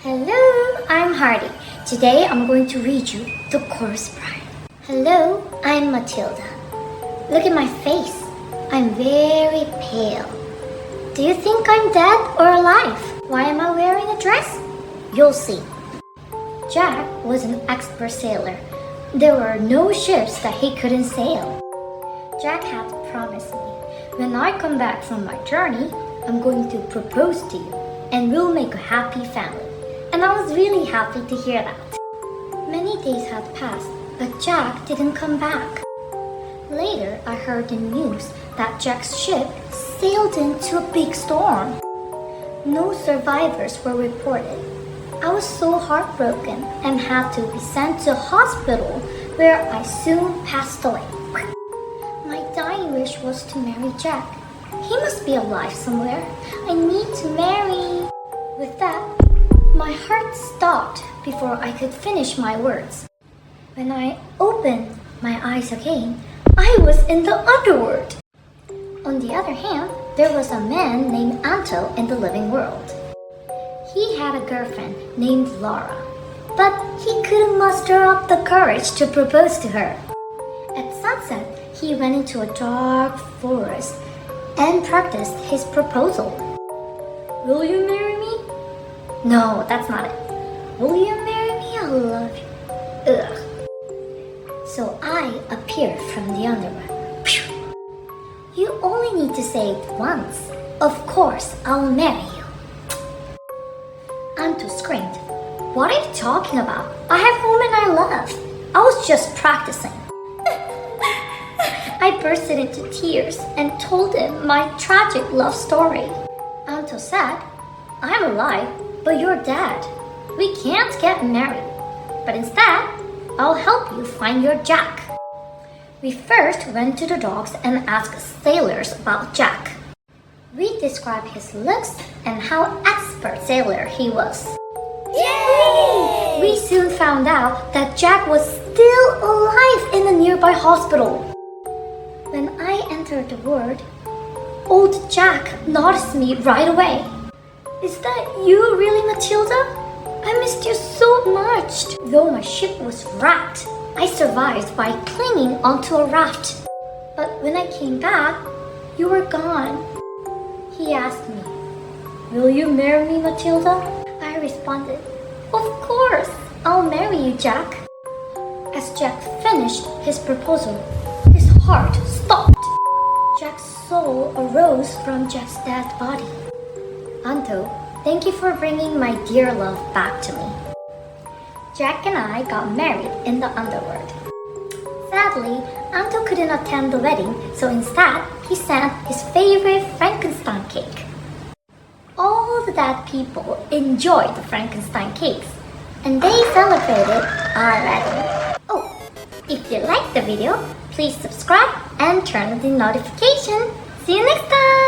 Hello, I'm Hardy. Today I'm going to read you the Corpse Bride. Hello, I'm Matilda. Look at my face. I'm very pale. Do you think I'm dead or alive? Why am I wearing a dress? You'll see. Jack was an expert sailor. There were no ships that he couldn't sail. Jack had promised me, when I come back from my journey, I'm going to propose to you and we'll make a happy family. And I was really happy to hear that. Many days had passed, but Jack didn't come back. Later, I heard the news that Jack's ship sailed into a big storm. No survivors were reported. I was so heartbroken and had to be sent to a hospital where I soon passed away. My dying wish was to marry Jack. He must be alive somewhere. I need to marry. With that, my heart stopped before I could finish my words. When I opened my eyes again, I was in the underworld. On the other hand, there was a man named Anto in the living world. He had a girlfriend named Laura, but he couldn't muster up the courage to propose to her. At sunset, he went into a dark forest and practiced his proposal. Will you marry me? No, that's not it. Will you marry me? I love you. Ugh. So I appeared from the underworld. Phew. You only need to say it once. Of course, I'll marry you. Anto screamed. What are you talking about? I have a woman I love. I was just practicing. I bursted into tears and told him my tragic love story. Anto said, I'm alive, but you're dead. We can't get married. But instead, I'll help you find your Jack. We first went to the docks and asked sailors about Jack. We described his looks and how expert sailor he was. Yay! We soon found out that Jack was still alive in a nearby hospital. When I entered the ward, old Jack noticed me right away. Is that you really, Matilda? I missed you so much. Though my ship was wrecked, I survived by clinging onto a raft. But when I came back, you were gone. He asked me, will you marry me, Matilda? I responded, of course, I'll marry you, Jack. As Jack finished his proposal, his heart stopped. Jack's soul arose from Jack's dead body. Anto, thank you for bringing my dear love back to me. Jack and I got married in the underworld. Sadly, Anto couldn't attend the wedding, so instead, he sent his favorite Frankenstein cake. All the dead people enjoyed the Frankenstein cakes, and they celebrated our wedding. Oh, if you liked the video, please subscribe and turn on the notification. See you next time!